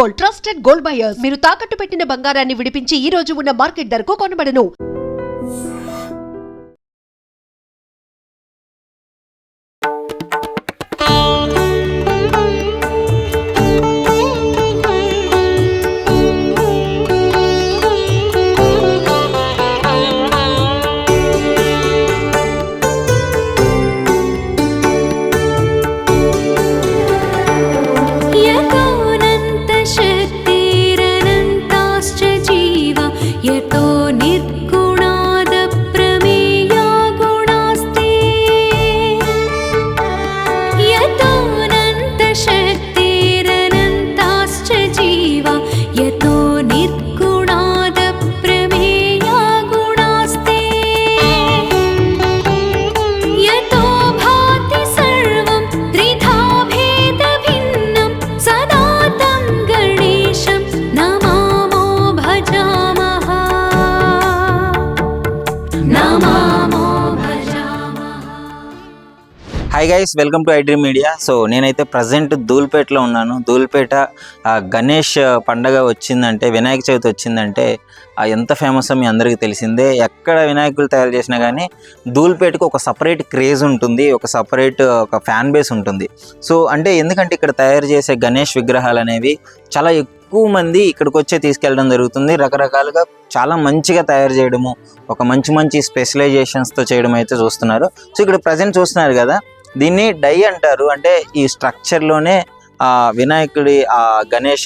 Gold, trusted gold buyers. మీరు తాకట్టు పెట్టిన బంగారాన్ని విడిపించి ఈ రోజు ఉన్న మార్కెట్ ధరకు కొనబడను. Hi guys, welcome to iDream media. So నేనైతే ప్రజెంట్ ధూల్పేటలో ఉన్నాను. ధూల్పేట గణేష్ పండగ వచ్చిందంటే, వినాయక చవితి వచ్చిందంటే ఎంత ఫేమస్ మీ అందరికీ తెలిసిందే. ఎక్కడ వినాయకులు తయారు చేసినా కానీ ధూల్పేటకు ఒక సపరేట్ క్రేజ్ ఉంటుంది, ఒక సపరేట్ ఒక ఫ్యాన్ బేస్ ఉంటుంది. సో అంటే ఎందుకంటే ఇక్కడ తయారు చేసే గణేష్ విగ్రహాలు అనేవి చాలా ఎక్కువ మంది ఇక్కడికి వచ్చే తీసుకెళ్ళడం జరుగుతుంది. రకరకాలుగా చాలా మంచిగా తయారు చేయడము, ఒక మంచి స్పెషలైజేషన్స్తో చేయడం అయితే చూస్తున్నారు. సో ఇక్కడ ప్రజెంట్ చూస్తున్నారు కదా, దీన్ని డై అంటారు. అంటే ఈ స్ట్రక్చర్లోనే ఆ వినాయకుడి ఆ గణేష్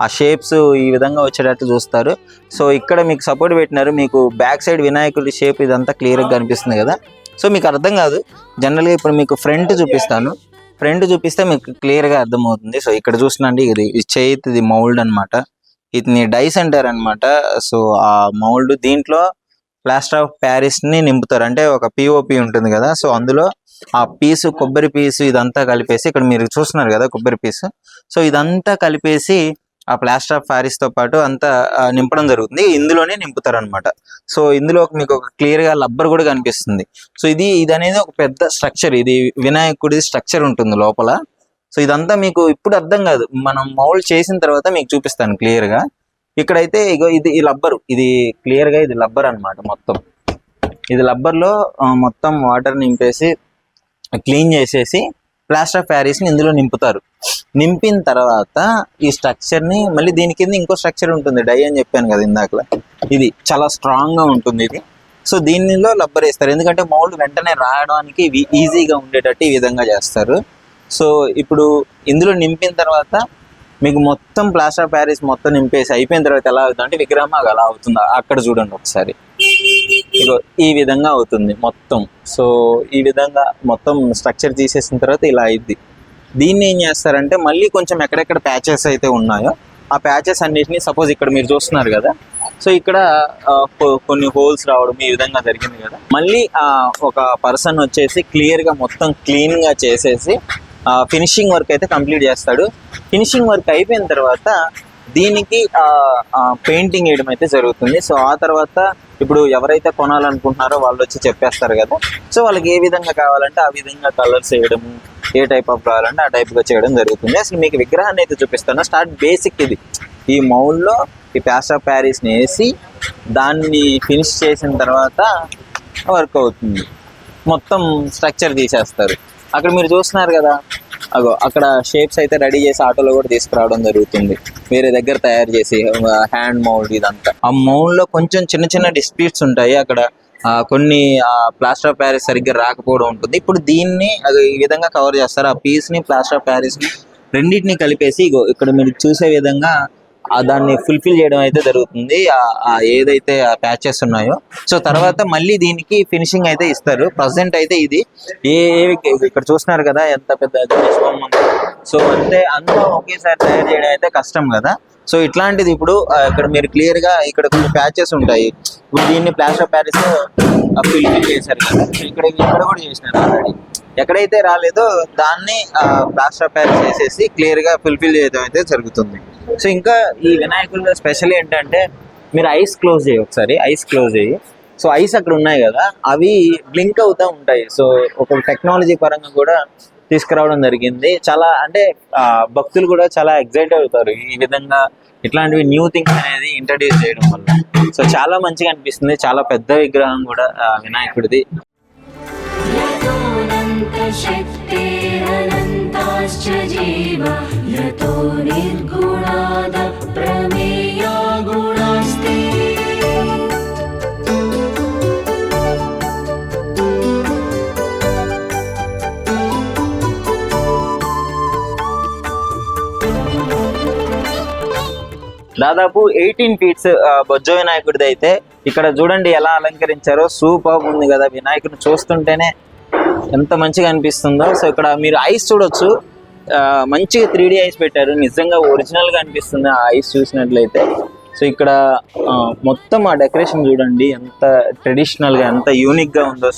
ఆ షేప్స్ ఈ విధంగా వచ్చేటట్టు చూస్తారు. సో ఇక్కడ మీకు సపోర్ట్ పెట్టినారు. మీకు బ్యాక్ సైడ్ వినాయకుడి షేప్ ఇదంతా క్లియర్గా కనిపిస్తుంది కదా. సో మీకు అర్థం కాదు, జనరల్గా ఇప్పుడు మీకు ఫ్రంట్ చూపిస్తాను. ఫ్రంట్ చూపిస్తే మీకు క్లియర్గా అర్థమవుతుంది. సో ఇక్కడ చూసినండి, ఇది చేతిది మౌల్డ్ అనమాట. ఇది డైస్ అంటారు అనమాట. సో ఆ మౌల్డ్ దీంట్లో ప్లాస్టర్ ఆఫ్ ప్యారిస్ని నింపుతారు. అంటే ఒక పిఓపి ఉంటుంది కదా, సో అందులో ఆ పీసు, కొబ్బరి పీసు ఇదంతా కలిపేసి, ఇక్కడ మీరు చూస్తున్నారు కదా కొబ్బరి పీసు, సో ఇదంతా కలిపేసి ఆ ప్లాస్టర్ ఆఫ్ ప్యారిస్తో పాటు అంతా నింపడం జరుగుతుంది. ఇందులోనే నింపుతారు అనమాట. సో ఇందులో మీకు ఒక క్లియర్గా లబ్బర్ కూడా కనిపిస్తుంది. సో ఇది అనేది ఒక పెద్ద స్ట్రక్చర్. ఇది వినాయకుడి స్ట్రక్చర్ ఉంటుంది లోపల. సో ఇదంతా మీకు ఇప్పుడు అర్థం కాదు, మనం మౌల్డ్ చేసిన తర్వాత మీకు చూపిస్తాను క్లియర్గా. ఇక్కడైతే ఇగో ఇది ఈ లబ్బరు, ఇది క్లియర్గా ఇది లబ్బర్ అనమాట. మొత్తం ఇది లబ్బర్లో మొత్తం వాటర్ నింపేసి క్లీన్ చేసేసి ప్లాస్టర్ ఆఫ్ ప్యారిస్ని ఇందులో నింపుతారు. నింపిన తర్వాత ఈ స్ట్రక్చర్ని మళ్ళీ దీని కింద ఇంకో స్ట్రక్చర్ ఉంటుంది, డై అని చెప్పాను కదా ఇందాకలా. ఇది చాలా స్ట్రాంగ్గా ఉంటుంది ఇది. సో దీనిలో లబ్బర్ వేస్తారు, ఎందుకంటే మౌల్డ్ వెంటనే రాయడానికి ఈజీగా ఉండేటట్టు ఈ విధంగా చేస్తారు. సో ఇప్పుడు ఇందులో నింపిన తర్వాత మీకు మొత్తం ప్లాస్టర్ ఆఫ్ ప్యారిస్ మొత్తం నింపేసి అయిపోయిన తర్వాత ఎలా అవుతుంది అంటే విగ్రహం అలా అవుతుంది. అక్కడ చూడండి ఒకసారి, ఇగో ఈ విధంగా అవుతుంది మొత్తం. సో ఈ విధంగా మొత్తం స్ట్రక్చర్ తీసేసిన తర్వాత ఇలా అయింది. దీన్ని ఏం చేస్తారంటే మళ్ళీ కొంచెం ఎక్కడెక్కడ ప్యాచెస్ అయితే ఉన్నాయో ఆ ప్యాచెస్ అన్నిటిని, సపోజ్ ఇక్కడ మీరు చూస్తున్నారు కదా, సో ఇక్కడ కొన్ని హోల్స్ రావడం ఈ విధంగా జరిగింది కదా, మళ్ళీ ఒక పర్సన్ వచ్చేసి క్లియర్గా మొత్తం క్లీన్గా చేసేసి ఫినిషింగ్ వర్క్ అయితే కంప్లీట్ చేస్తాడు. ఫినిషింగ్ వర్క్ అయిపోయిన తర్వాత దీనికి పెయింటింగ్ వేయడం అయితే జరుగుతుంది. సో ఆ తర్వాత ఇప్పుడు ఎవరైతే కొనాలనుకుంటున్నారో వాళ్ళు వచ్చి చెప్పేస్తారు కదా, సో వాళ్ళకి ఏ విధంగా కావాలంటే ఆ విధంగా కలర్స్ వేయడము, ఏ టైప్ ఆఫ్ కావాలంటే ఆ టైప్గా చేయడం జరుగుతుంది. అసలు మీకు విగ్రహాన్ని అయితే చూపిస్తాను. స్టార్ట్ బేసిక్ ఇది, ఈ మౌల్డ్లో ఈ ప్లాస్టర్ ఆఫ్ ప్యారిస్ని వేసి దాన్ని ఫినిష్ చేసిన తర్వాత వర్క్ అవుతుంది. మొత్తం స్ట్రక్చర్ తీసేస్తారు. అక్కడ మీరు చూస్తున్నారు కదా, అగో అక్కడ షేప్స్ అయితే రెడీ చేసి ఆటోలో కూడా తీసుకురావడం జరుగుతుంది, వేరే దగ్గర తయారు చేసి హ్యాండ్ మౌల్డ్ ఇదంతా. ఆ మౌల్డ్లో కొంచెం చిన్న డిస్ప్యూట్స్ ఉంటాయి. అక్కడ కొన్ని ప్లాస్టర్ ఆఫ్ ప్యారిస్ సరిగ్గా రాకపోవడం ఉంటుంది. ఇప్పుడు దీన్ని అది ఈ విధంగా కవర్ చేస్తారు. ఆ పీస్ని ప్లాస్టర్ ఆఫ్ ప్యారిస్ని రెండింటిని కలిపేసి ఇగో ఇక్కడ మీరు చూసే విధంగా దాన్ని ఫుల్ఫిల్ చేయడం అయితే జరుగుతుంది, ఏదైతే ఆ ప్యాచెస్ ఉన్నాయో. సో తర్వాత మళ్ళీ దీనికి ఫినిషింగ్ అయితే ఇస్తారు. ప్రజెంట్ అయితే ఇది ఇక్కడ చూస్తున్నారు కదా ఎంత పెద్ద గణేష్ బొమ్మ ఉంది. సో అంతా ఒకేసారి తయారు చేయడం అయితే కష్టం కదా. సో ఇట్లాంటిది ఇప్పుడు ఇక్కడ మీరు క్లియర్గా ఇక్కడ కొన్ని ప్యాచెస్ ఉంటాయి. ఇప్పుడు దీన్ని ప్లాస్టర్ ఆఫ్ ప్యారిస్ ఫిల్ఫిల్ చేశారు కదా, ఇక్కడ కూడా చేసినారు ఆల్రెడీ. ఎక్కడైతే రాలేదో దాన్ని ప్లాస్టర్ ఆఫ్ ప్యారిస్ వేసేసి క్లియర్గా ఫుల్ఫిల్ చేయడం అయితే జరుగుతుంది. సో ఇంకా ఈ వినాయకుల్లో స్పెషల్ ఏంటంటే మీరు ఐస్ క్లోజ్ చేయి, ఒకసారి ఐస్ క్లోజ్ చేయి. సో ఐస్ అక్కడ ఉన్నాయి కదా, అవి బ్లింక్ అవుతూ ఉంటాయి. సో ఒక టెక్నాలజీ పరంగా కూడా తీసుకురావడం జరిగింది. చాలా అంటే భక్తులు కూడా చాలా ఎక్సైట్ అవుతారు ఈ విధంగా ఇట్లాంటివి న్యూ థింగ్స్ అనేది ఇంట్రడ్యూస్ చేయడం వల్ల. సో చాలా మంచిగా అనిపిస్తుంది. చాలా పెద్ద విగ్రహం కూడా వినాయకుడిది. దాదాపు 18 feet బొజ్జ వినాయకుడిది అయితే ఇక్కడ చూడండి ఎలా అలంకరించారో, సూపర్ ఉంది కదా. వినాయకుడిని చూస్తుంటేనే ఎంత మంచిగా అనిపిస్తుందో. సో ఇక్కడ మీరు ఐస్ చూడొచ్చు, మంచిగా 3D ఐస్ పెట్టారు. నిజంగా ఒరిజినల్ గా అనిపిస్తుంది ఆ ఐస్ చూసినట్లయితే. సో ఇక్కడ మొత్తం ఆ డెకరేషన్ చూడండి ఎంత ట్రెడిషనల్ గా, ఎంత యూనిక్ గా ఉందో,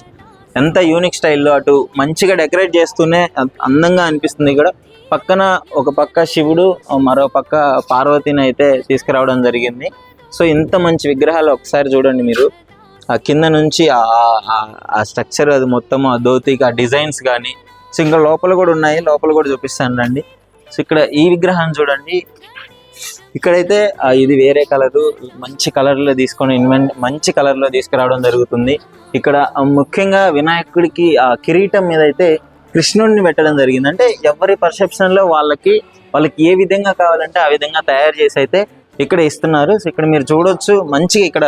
ఎంత యూనిక్ స్టైల్లో అటు మంచిగా డెకరేట్ చేస్తూనే అందంగా అనిపిస్తుంది. ఇక్కడ పక్కన ఒక పక్క శివుడు, మరో పక్క పార్వతిని అయితే తీసుకురావడం జరిగింది. సో ఇంత మంచి విగ్రహాలు ఒకసారి చూడండి మీరు. ఆ కింద నుంచి ఆ స్ట్రక్చర్, అది మొత్తం ఆ ధోతికి ఆ డిజైన్స్ కానీ. సో ఇంకా లోపల కూడా ఉన్నాయి, లోపల కూడా చూపిస్తాను రండి. సో ఇక్కడ ఈ విగ్రహాన్ని చూడండి. ఇక్కడైతే ఇది వేరే కలరు, మంచి కలర్లో తీసుకొని మంచి కలర్లో తీసుకురావడం జరుగుతుంది. ఇక్కడ ముఖ్యంగా వినాయకుడికి ఆ కిరీటం మీద అయితే కృష్ణుడిని పెట్టడం జరిగింది. అంటే ఎవరి పర్సెప్షన్లో వాళ్ళకి ఏ విధంగా కావాలంటే ఆ విధంగా తయారు చేసి అయితే ఇక్కడ ఇస్తున్నారు. సో ఇక్కడ మీరు చూడొచ్చు మంచిగా ఇక్కడ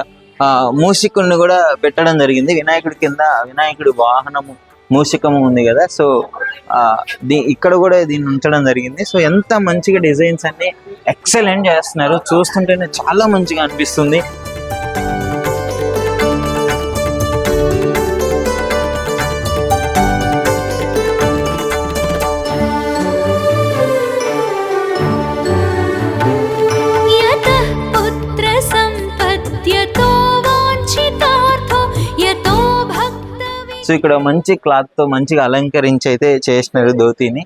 మూషికుడిని కూడా పెట్టడం జరిగింది. వినాయకుడి కింద వినాయకుడి వాహనము మూషికము ఉంది కదా. సో ఇక్కడ కూడా దీన్ని ఉంచడం జరిగింది. సో ఎంత మంచిగా డిజైన్స్ అన్ని ఎక్సలెంట్ చేస్తున్నారు, చూస్తుంటేనే చాలా మంచిగా అనిపిస్తుంది. సో ఇక్కడ మంచి క్లాత్ తో మంచిగా అలంకరించి అయితే చేసినారు ధోతిని.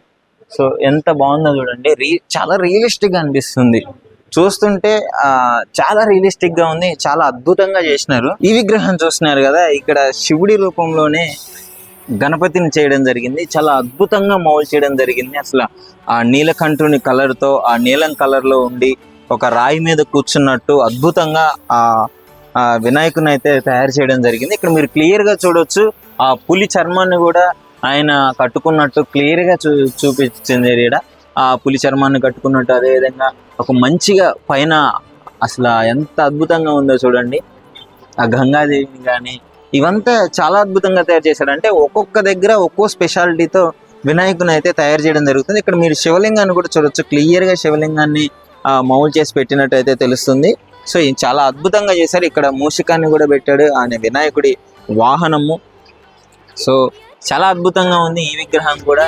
సో ఎంత బాగుందో చూడండి. చాలా రియలిస్టిక్ గా అనిపిస్తుంది చూస్తుంటే. చాలా రియలిస్టిక్ గా ఉంది, చాలా అద్భుతంగా చేసినారు. ఈ విగ్రహం చూస్తున్నారు కదా, ఇక్కడ శివుడి రూపంలోనే గణపతిని చేయడం జరిగింది. చాలా అద్భుతంగా మౌల్డ్ చేయడం జరిగింది. అసలు ఆ నీలకంఠుని కలర్ తో, ఆ నీలం కలర్ లో ఉండి ఒక రాయి మీద కూర్చున్నట్టు అద్భుతంగా ఆ వినాయకుని అయితే తయారు చేయడం జరిగింది. ఇక్కడ మీరు క్లియర్ గా చూడొచ్చు, ఆ పులి చర్మాన్ని కూడా ఆయన కట్టుకున్నట్టు క్లియర్ గా చూపించింది. ఇక్కడ ఆ పులి చర్మాన్ని కట్టుకున్నట్టు, అదే విధంగా ఒక మంచిగా పైన అసలు ఎంత అద్భుతంగా ఉందో చూడండి. ఆ గంగాదేవిని కానీ ఇవంతా చాలా అద్భుతంగా తయారు చేశాడు. అంటే ఒక్కొక్క దగ్గర ఒక్కో స్పెషాలిటీతో వినాయకుని అయితే తయారు చేయడం జరుగుతుంది. ఇక్కడ మీరు శివలింగాన్ని కూడా చూడొచ్చు, క్లియర్ గా శివలింగాన్ని మౌల్డ్ చేసి పెట్టినట్టు అయితే తెలుస్తుంది. సో చాలా అద్భుతంగా చేశారు. ఇక్కడ మూషికాన్ని కూడా పెట్టాడు, ఆయన వినాయకుడి వాహనము. సో చాలా అద్భుతంగా ఉంది ఈ విగ్రహం కూడా.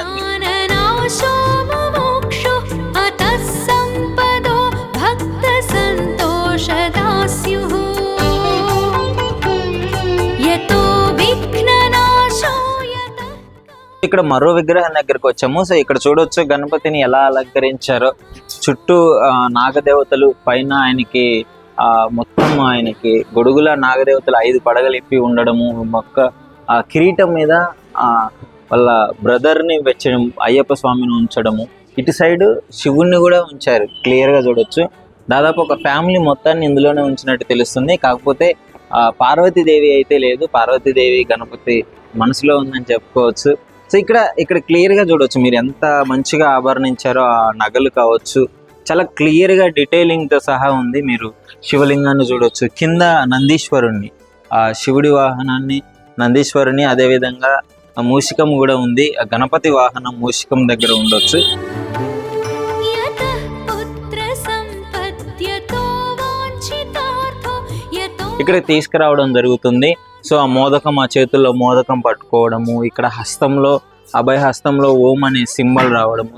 ఇక్కడ మరో విగ్రహం దగ్గరకు వచ్చాము. సో ఇక్కడ చూడొచ్చు గణపతిని ఎలా అలంకరించారో. చుట్టూ నాగదేవతలు, పైన ఆయనకి మొత్తం ఆయనకి గొడుగుల నాగదేవతలు 5 పడగలు ఇప్పి ఉండడము, ఆ కిరీటం మీద వాళ్ళ బ్రదర్ని వెచ్చడం, అయ్యప్ప స్వామిని ఉంచడము. ఇటు సైడ్ శివుణ్ణి కూడా ఉంచారు, క్లియర్ గా చూడొచ్చు. దాదాపు ఒక ఫ్యామిలీ మొత్తాన్ని ఇందులోనే ఉంచినట్టు తెలుస్తుంది. కాకపోతే పార్వతీదేవి అయితే లేదు, పార్వతీదేవి గణపతి మనసులో ఉందని చెప్పుకోవచ్చు. సో ఇక్కడ క్లియర్ గా చూడొచ్చు మీరు ఎంత మంచిగా ఆభరణించారో. ఆ నగలు కావచ్చు చాలా క్లియర్ గా డీటెయిలింగ్ తో సహా ఉంది. మీరు శివలింగాన్ని చూడొచ్చు, కింద నందీశ్వరుణ్ణి, ఆ శివుడి వాహనాన్ని, నందీశ్వరుని, అదే విధంగా మూషికం కూడా ఉంది. ఆ గణపతి వాహనం మూషికం దగ్గర ఉండొచ్చు. ఇక్కడ తీసుకురావడం జరుగుతుంది. సో ఆ మోదకం, ఆ చేతుల్లో మోదకం పట్టుకోవడము, ఇక్కడ హస్తంలో అభయ హస్తంలో ఓం అనే సింబల్ రావడము.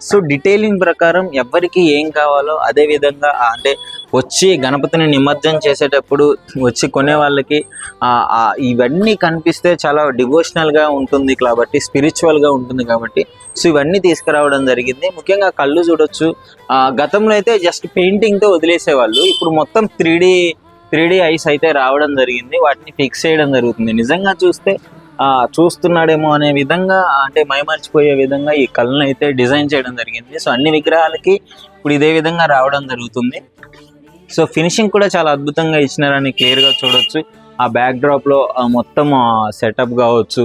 సో డీటెయిలింగ్ ప్రకారం ఎవరికి ఏం కావాలో అదే విధంగా, అంటే వచ్చి గణపతిని నిమజ్జనం చేసేటప్పుడు వచ్చి కొనే వాళ్ళకి ఇవన్నీ కనిపిస్తే చాలా డివోషనల్గా ఉంటుంది కాబట్టి, స్పిరిచువల్గా ఉంటుంది కాబట్టి సో ఇవన్నీ తీసుకురావడం జరిగింది. ముఖ్యంగా కళ్ళు చూడొచ్చు. గతంలో అయితే జస్ట్ పెయింటింగ్తో వదిలేసేవాళ్ళు, ఇప్పుడు మొత్తం 3D ఐస్ అయితే రావడం జరిగింది. వాటిని ఫిక్స్ చేయడం జరుగుతుంది. నిజంగా చూస్తే చూస్తున్నాడేమో అనే విధంగా, అంటే మైమర్చిపోయే విధంగా ఈ కళ్ళను అయితే డిజైన్ చేయడం జరిగింది. సో అన్ని విగ్రహాలకి ఇప్పుడు ఇదే విధంగా రావడం జరుగుతుంది. సో ఫినిషింగ్ కూడా చాలా అద్భుతంగా ఇచ్చినారని క్లియర్గా చూడొచ్చు. ఆ బ్యాక్ డ్రాప్ లో మొత్తం సెటప్ కావచ్చు,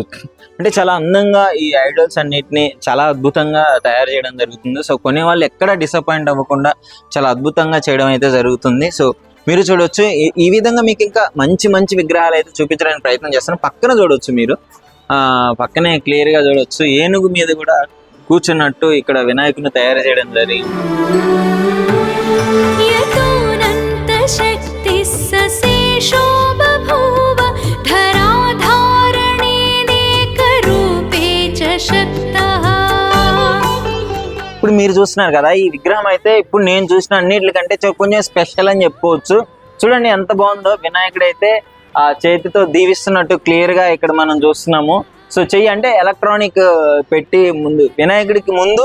అంటే చాలా అందంగా ఈ ఐడల్స్ అన్నిటిని చాలా అద్భుతంగా తయారు చేయడం జరుగుతుంది. సో కొనే వాళ్ళు ఎక్కడ డిసప్పాయింట్ అవ్వకుండా చాలా అద్భుతంగా చేయడం అయితే జరుగుతుంది. సో మీరు చూడొచ్చు ఈ విధంగా మీకు ఇంకా మంచి మంచి విగ్రహాలు అయితే చూపించడానికి ప్రయత్నం చేస్తాను. పక్కన చూడొచ్చు, మీరు పక్కనే క్లియర్ గా చూడొచ్చు, ఏనుగు మీద కూడా కూర్చున్నట్టు ఇక్కడ వినాయకుని తయారు చేయడం జరిగింది. ఇప్పుడు మీరు చూస్తున్నారు కదా, ఈ విగ్రహం అయితే ఇప్పుడు నేను చూసిన అన్నిటికంటే కొంచెం స్పెషల్ అని చెప్పుకోవచ్చు. చూడండి ఎంత బాగుందో. వినాయకుడు అయితే ఆ చేతితో దీవిస్తున్నట్టు క్లియర్ గా ఇక్కడ మనం చూస్తున్నాము. సో చెయ్యి అంటే ఎలక్ట్రానిక్ పెట్టి ముందు వినాయకుడికి ముందు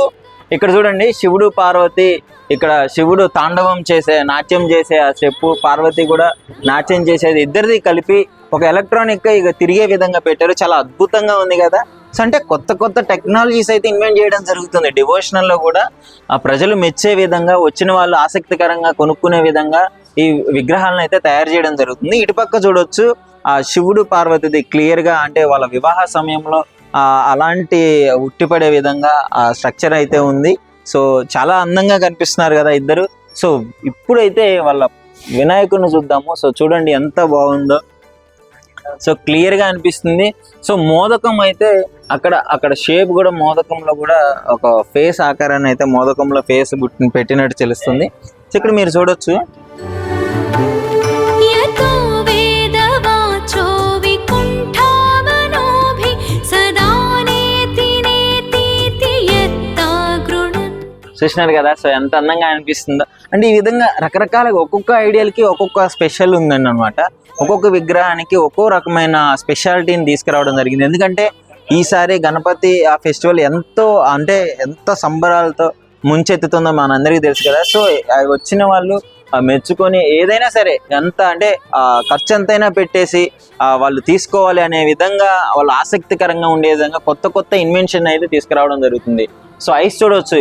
ఇక్కడ చూడండి శివుడు పార్వతి, ఇక్కడ శివుడు తాండవం చేసే నాట్యం చేసే ఆ స్టెప్, పార్వతి కూడా నాట్యం చేసేది, ఇద్దరిది కలిపి ఒక ఎలక్ట్రానిక్ ఇక తిరిగే విధంగా పెట్టారు. చాలా అద్భుతంగా ఉంది కదా. సో అంటే కొత్త కొత్త టెక్నాలజీస్ అయితే ఇన్వెంట్ చేయడం జరుగుతుంది. డివోషనల్ లో కూడా ఆ ప్రజలు మెచ్చే విధంగా, వచ్చిన వాళ్ళు ఆసక్తికరంగా కొనుక్కునే విధంగా ఈ విగ్రహాలను అయితే తయారు చేయడం జరుగుతుంది. ఇటుపక్క చూడొచ్చు ఆ శివుడు పార్వతిది క్లియర్ గా, అంటే వాళ్ళ వివాహ సమయంలో అలాంటి ఉట్టిపడే విధంగా ఆ స్ట్రక్చర్ అయితే ఉంది. సో చాలా అందంగా కనిపిస్తున్నారు కదా ఇద్దరు. సో ఇప్పుడైతే వాళ్ళ వినాయకుడిని చూద్దాము. సో చూడండి ఎంత బాగుందో. సో క్లియర్ గా అనిపిస్తుంది. సో మోదకం అయితే అక్కడ షేప్ కూడా మోదకంలో కూడా ఒక ఫేస్ ఆకారాన్ని అయితే మోదకంలో ఫేస్ పెట్టినట్టు తెలుస్తుంది. సో ఇక్కడ మీరు చూడొచ్చు. చూసినారు కదా. సో ఎంత అందంగా అనిపిస్తుందో. అంటే ఈ విధంగా రకరకాలుగా ఒక్కొక్క ఐడియాలకి ఒక్కొక్క స్పెషల్ ఉందండి అనమాట. ఒక్కొక్క విగ్రహానికి ఒక్కో రకమైన స్పెషాలిటీని తీసుకురావడం జరిగింది. ఎందుకంటే ఈసారి గణపతి ఆ ఫెస్టివల్ ఎంత సంబరాలతో ముంచెత్తుతుందో మనందరికీ తెలుసు కదా. సో వచ్చిన వాళ్ళు మెచ్చుకొని ఏదైనా సరే ఎంత అంటే ఖర్చు ఎంతైనా పెట్టేసి వాళ్ళు తీసుకోవాలి అనే విధంగా, వాళ్ళు ఆసక్తికరంగా ఉండే విధంగా కొత్త కొత్త ఇన్వెన్షన్ అయితే తీసుకురావడం జరుగుతుంది. సో ఐస్ చూడవచ్చు.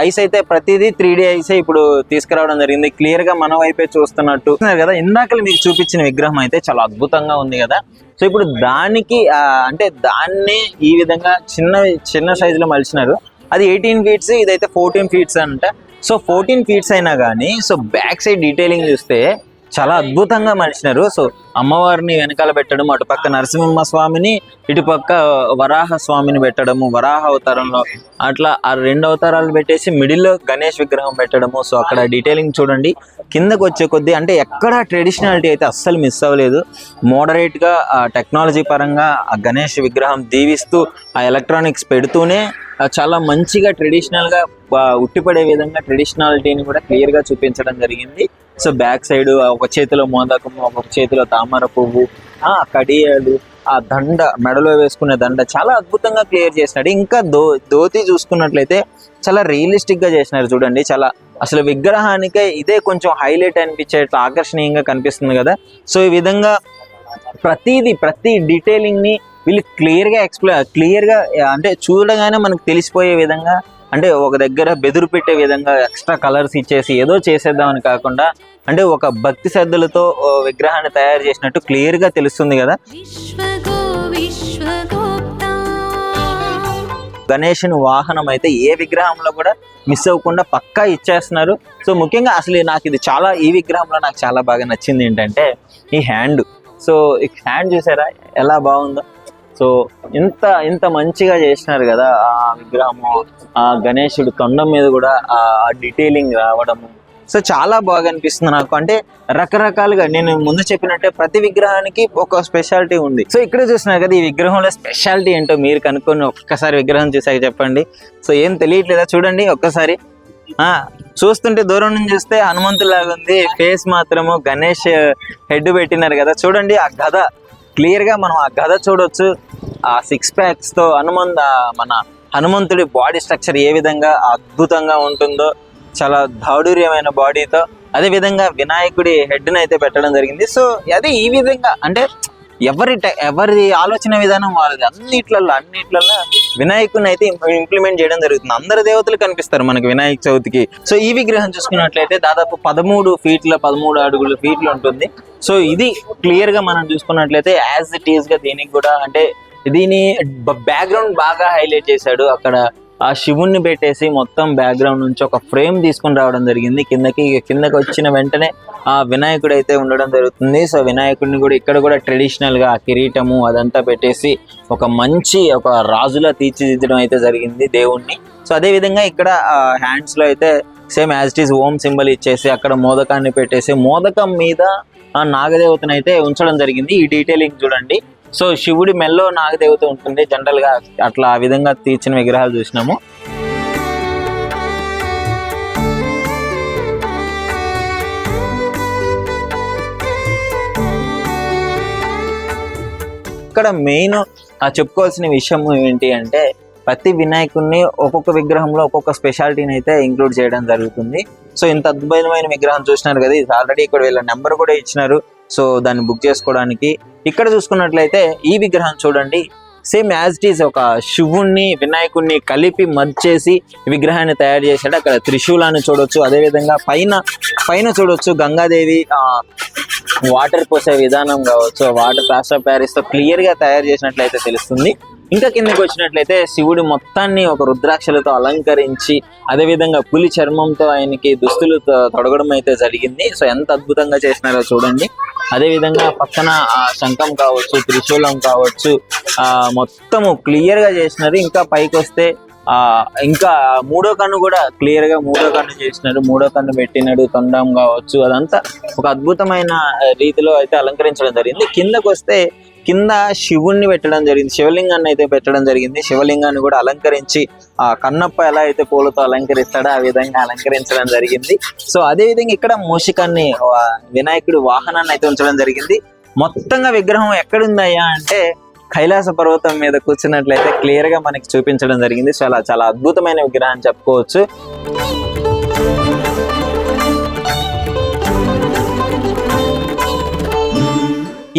ఐస్ అయితే ప్రతిదీ 3D ఐస్ ఇప్పుడు తీసుకురావడం జరిగింది. క్లియర్ గా మన వైపే చూస్తున్నట్టు కదా. ఇందాక మీకు చూపించిన విగ్రహం అయితే చాలా అద్భుతంగా ఉంది కదా. సో ఇప్పుడు దానికి అంటే దాన్ని ఈ విధంగా చిన్న సైజులో మలిచినారు. అది 18 feet, ఇదైతే 14 feet అంట. సో 14 feet అయినా కానీ సో బ్యాక్ సైడ్ డీటెయిలింగ్ చూస్తే చాలా అద్భుతంగా మలిచినారు. సో అమ్మవారిని వెనకాల పెట్టడం, అటుపక్క నరసింహ స్వామిని, ఇటుపక్క వరాహ స్వామిని పెట్టడము, వరాహ అవతారంలో అట్లా ఆ 2 అవతారాలు పెట్టేసి మిడిల్లో గణేష్ విగ్రహం పెట్టడము. సో అక్కడ డీటెయిలింగ్ చూడండి. కిందకు వచ్చే కొద్దీ అంటే ఎక్కడ ట్రెడిషనాలిటీ అయితే అస్సలు మిస్ అవ్వలేదు. మోడరేట్గా టెక్నాలజీ పరంగా ఆ గణేష్ విగ్రహం దీవిస్తూ ఆ ఎలక్ట్రానిక్స్ పెడుతూనే చాలా మంచిగా ట్రెడిషనల్గా ఉట్టిపడే విధంగా ట్రెడిషనాలిటీని కూడా క్లియర్గా చూపించడం జరిగింది. సో బ్యాక్ సైడ్ ఒక చేతిలో మోదకము, ఒక చేతిలో తామర పువ్వు, కడియాలు, ఆ దండ, మెడలో వేసుకునే దండ చాలా అద్భుతంగా క్లియర్ చేసినాడు. ఇంకా ధోతి చూసుకున్నట్లయితే చాలా రియలిస్టిక్ గా చేసినారు. చూడండి, చాలా అసలు విగ్రహానికే ఇదే కొంచెం హైలైట్ అనిపించేట్టు ఆకర్షణీయంగా కనిపిస్తుంది కదా. సో ఈ విధంగా ప్రతి డీటెయిలింగ్ ని వీళ్ళు క్లియర్గా అంటే చూడగానే మనకు తెలిసిపోయే విధంగా, అంటే ఒక దగ్గర బెదురు పెట్టే విధంగా ఎక్స్ట్రా కలర్స్ ఇచ్చేసి ఏదో చేసేద్దామని కాకుండా, అంటే ఒక భక్తి శ్రద్ధలతో విగ్రహాన్ని తయారు చేసినట్టు క్లియర్ గా తెలుస్తుంది కదా. గణేషుని వాహనం అయితే ఏ విగ్రహంలో కూడా మిస్ అవ్వకుండా పక్కా ఇచ్చేస్తున్నారు. సో ముఖ్యంగా అసలు ఈ విగ్రహంలో నాకు చాలా బాగా నచ్చింది ఏంటంటే ఈ హ్యాండ్. సో ఈ హ్యాండ్ చూసారా ఎలా బాగుందో. సో ఇంత మంచిగా చేసినారు కదా ఆ విగ్రహము. ఆ గణేశుడు తొండం మీద కూడా ఆ డీటెయిలింగ్ రావడము, సో చాలా బాగా అనిపిస్తుంది నాకు. అంటే రకరకాలుగా నేను ముందు చెప్పినట్టే ప్రతి విగ్రహానికి ఒక స్పెషాలిటీ ఉంది. సో ఇక్కడ చూస్తున్నారు కదా, ఈ విగ్రహంలో స్పెషాలిటీ ఏంటో మీరు కనుక్కొని ఒక్కసారి విగ్రహం చూసాక చెప్పండి. సో ఏం తెలియట్లేదా? చూడండి ఒక్కసారి. చూస్తుంటే దూరం నుంచి చూస్తే హనుమంతులాగా ఉంది, ఫేస్ మాత్రము గణేష్ హెడ్ పెట్టినారు కదా. చూడండి ఆ గద, క్లియర్ గా మనం ఆ గద చూడొచ్చు. ఆ 6 packs తో మన హనుమంతుడి బాడీ స్ట్రక్చర్ ఏ విధంగా అద్భుతంగా ఉంటుందో, చాలా దాడుర్యమైన బాడీతో. అదే విధంగా వినాయకుడి హెడ్ ని అయితే పెట్టడం జరిగింది. సో అది ఈ విధంగా అంటే ఎవరి ఆలోచన విధానం వాళ్ళది. అన్నిట్లలో వినాయకుని అయితే ఇంప్లిమెంట్ చేయడం జరుగుతుంది. అందరు దేవతలు కనిపిస్తారు మనకి వినాయక చవితికి. సో ఈ విగ్రహం చూసుకున్నట్లయితే దాదాపు 13 అడుగుల ఫీట్లు ఉంటుంది. సో ఇది క్లియర్ గా మనం చూసుకున్నట్లయితే యాజ్ ఇట్ ఈస్ గా దీనికి కూడా అంటే దీని బ్యాక్గ్రౌండ్ బాగా హైలైట్ చేశాడు. అక్కడ ఆ శివుణ్ణి పెట్టేసి మొత్తం బ్యాక్గ్రౌండ్ నుంచి ఒక ఫ్రేమ్ తీసుకుని రావడం జరిగింది. కిందకి వచ్చిన వెంటనే ఆ వినాయకుడు అయితే ఉండడం జరుగుతుంది. సో వినాయకుడిని కూడా ఇక్కడ కూడా ట్రెడిషనల్ గా కిరీటము అదంతా పెట్టేసి ఒక రాజులా తీర్చిదిద్దడం అయితే జరిగింది దేవుణ్ణి. సో అదే విధంగా ఇక్కడ హ్యాండ్స్ లో అయితే same as it is Om symbol ఇచ్చేసి అక్కడ మోదకాన్ని పెట్టేసి మోదకం మీద ఆ నాగదేవతను అయితే ఉంచడం జరిగింది. ఈ డీటెయిలింగ్ చూడండి. సో శివుడి మెల్లో నాగదేవత ఉంటుంది. జనరల్ గా అట్లా ఆ విధంగా తీర్చిన విగ్రహాలు చూసినాము. ఇక్కడ మెయిన్ చెప్పుకోవాల్సిన విషయం ఏంటి అంటే ప్రతి వినాయకుడిని ఒక్కొక్క విగ్రహంలో ఒక్కొక్క స్పెషాలిటీని అయితే ఇంక్లూడ్ చేయడం జరుగుతుంది. సో ఇంత అద్భుతమైన విగ్రహం చూసినారు కదా, ఇది ఆల్రెడీ ఇక్కడ వీళ్ళ నెంబర్ కూడా ఇచ్చినారు. సో దాన్ని బుక్ చేసుకోవడానికి. ఇక్కడ చూసుకున్నట్లయితే ఈ విగ్రహం చూడండి, సేమ్ యాజ్ ఇట్ ఈస్ ఒక శివుణ్ణి వినాయకుడిని కలిపి మర్జ్ చేసి విగ్రహాన్ని తయారు చేశాడు. అక్కడ త్రిశూలాన్ని చూడొచ్చు. అదేవిధంగా పైన చూడొచ్చు గంగాదేవి వాటర్ పోసే విధానం కావచ్చు, వాటర్ ప్లాస్టర్ ఆఫ్ ప్యారిస్ తో క్లియర్ గా తయారు చేసినట్లయితే తెలుస్తుంది. ఇంకా కిందకి వచ్చినట్లయితే శివుడి మొత్తాన్ని ఒక రుద్రాక్షలతో అలంకరించి అదేవిధంగా పులి చర్మంతో ఆయనకి దుస్తులు తొడగడం అయితే జరిగింది. సో ఎంత అద్భుతంగా చేసినారో చూడండి. అదేవిధంగా పక్కన శంఖం కావచ్చు, త్రిశూలం కావచ్చు, మొత్తము క్లియర్ గా చేసినారు. ఇంకా పైకి వస్తే ఇంకా మూడో కన్ను కూడా క్లియర్ గా చేసినారు. మూడో కన్ను పెట్టినాడు, తొండం కావచ్చు, అదంతా ఒక అద్భుతమైన రీతిలో అయితే అలంకరించడం జరిగింది. కిందకు వస్తే కింద శివుణ్ణి పెట్టడం జరిగింది, శివలింగాన్ని అయితే పెట్టడం జరిగింది. శివలింగాన్ని కూడా అలంకరించి ఆ కన్నప్ప ఎలా అయితే పూలతో అలంకరిస్తాడో ఆ విధంగా అలంకరించడం జరిగింది. సో అదే విధంగా ఇక్కడ మూషికాన్ని వినాయకుడి వాహనాన్ని అయితే ఉంచడం జరిగింది. మొత్తంగా విగ్రహం ఎక్కడుందయ్యా అంటే కైలాస పర్వతం మీద కూర్చున్నట్లయితే క్లియర్ గా మనకి చూపించడం జరిగింది. చాలా అద్భుతమైన విగ్రహం చెప్పుకోవచ్చు.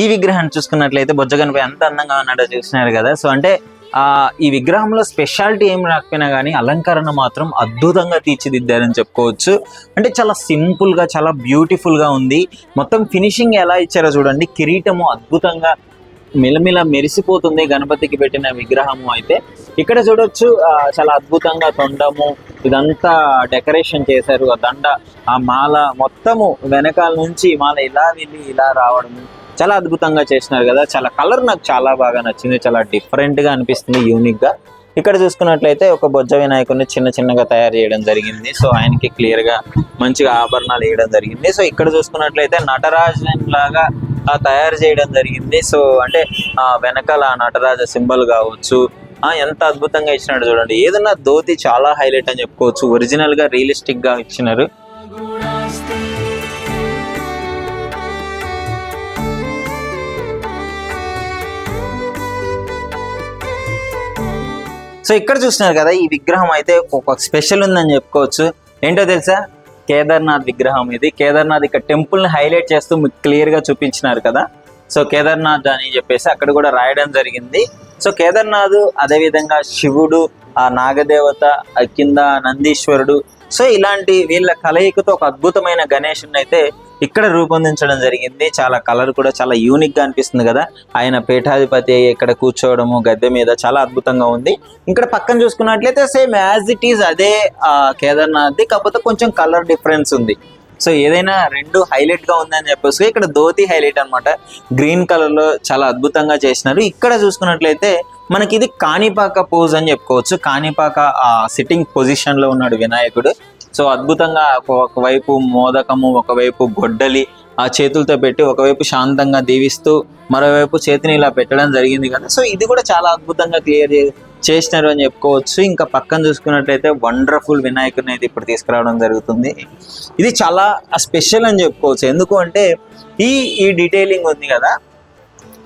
ఈ విగ్రహాన్ని చూసుకున్నట్లయితే బొజ్జగనపై ఎంత అందంగా ఉన్నాడో చూస్తున్నారు కదా. సో అంటే ఈ విగ్రహంలో స్పెషాలిటీ ఏం రాకపోయినా కానీ అలంకరణ మాత్రం అద్భుతంగా తీర్చిదిద్దారని చెప్పుకోవచ్చు. అంటే చాలా సింపుల్ గా చాలా బ్యూటిఫుల్ గా ఉంది. మొత్తం ఫినిషింగ్ ఎలా ఇచ్చారో చూడండి. కిరీటము అద్భుతంగా మిలమిల మెరిసిపోతుంది గణపతికి పెట్టిన విగ్రహము అయితే. ఇక్కడ చూడొచ్చు చాలా అద్భుతంగా తొండము ఇదంతా డెకరేషన్ చేశారు. ఆ దండ, ఆ మాల మొత్తము వెనకాల నుంచి మాల ఇలా వెళ్ళి ఇలా రావడము చాలా అద్భుతంగా చేసినారు కదా. చాలా కలర్ నాకు చాలా బాగా నచ్చింది. చాలా డిఫరెంట్ గా అనిపిస్తుంది, యూనిక్ గా. ఇక్కడ చూసుకున్నట్లయితే ఒక బొజ్జ వినాయకుడిని చిన్నగా తయారు చేయడం జరిగింది. సో ఆయనకి క్లియర్ గా మంచిగా ఆభరణాలు వేయడం జరిగింది. సో ఇక్కడ చూసుకున్నట్లయితే నటరాజన్ లాగా తయారు చేయడం జరిగింది. సో అంటే వెనకాల నటరాజ సింబల్ కావచ్చు, ఎంత అద్భుతంగా ఇచ్చినాడు చూడండి. ఏదన్నా ధోతి చాలా హైలైట్ అని చెప్పుకోవచ్చు. ఒరిజినల్ గా రియలిస్టిక్ గా ఇచ్చినారు. సో ఇక్కడ చూస్తున్నారు కదా, ఈ విగ్రహం అయితే ఒక స్పెషల్ ఉందని చెప్పుకోవచ్చు. ఏంటో తెలుసా? కేదార్నాథ్ విగ్రహం ఇది. కేదార్నాథ్ ఇక్కడ టెంపుల్ ని హైలైట్ చేస్తూ మీకు క్లియర్ గా చూపించినారు కదా. సో కేదార్నాథ్ అని చెప్పేసి అక్కడ కూడా రాయడం జరిగింది. సో కేదార్నాథ్, అదేవిధంగా శివుడు, ఆ నాగదేవత, కింద నందీశ్వరుడు, సో ఇలాంటి వీళ్ళ కలయికతో ఒక అద్భుతమైన గణేశుని అయితే ఇక్కడ రూపొందించడం జరిగింది. చాలా కలర్ కూడా చాలా యూనిక్ గా అనిపిస్తుంది కదా. ఆయన పీఠాధిపతి ఇక్కడ కూర్చోవడము గద్దె మీద చాలా అద్భుతంగా ఉంది. ఇక్కడ పక్కన చూసుకున్నట్లయితే సేమ్ యాజ్ ఇట్ ఈజ్ అదే కేదార్నాథ్, కాకపోతే కొంచెం కలర్ డిఫరెన్స్ ఉంది. సో ఏదైనా రెండు హైలైట్ గా ఉందని చెప్పేసి ఇక్కడ ధోతి హైలైట్ అనమాట. గ్రీన్ కలర్ లో చాలా అద్భుతంగా చేసినారు. ఇక్కడ చూసుకున్నట్లయితే మనకి ఇది కాణిపాక పోజ్ అని చెప్పుకోవచ్చు. కాణిపాక సిట్టింగ్ పొజిషన్ లో ఉన్నాడు వినాయకుడు. సో అద్భుతంగా ఒకవైపు మోదకము, ఒకవైపు గొడ్డలి ఆ చేతులతో పెట్టి ఒకవైపు శాంతంగా దీవిస్తూ మరోవైపు చేతిని ఇలా పెట్టడం జరిగింది కదా. సో ఇది కూడా చాలా అద్భుతంగా క్లియర్ చేసినారు అని చెప్పుకోవచ్చు. ఇంకా పక్కన చూసుకున్నట్లయితే వండర్ఫుల్ వినాయకుడిని అయితే ఇప్పుడు తీసుకురావడం జరుగుతుంది. ఇది చాలా స్పెషల్ అని చెప్పుకోవచ్చు. ఎందుకు అంటే ఈ డీటెయిలింగ్ ఉంది కదా.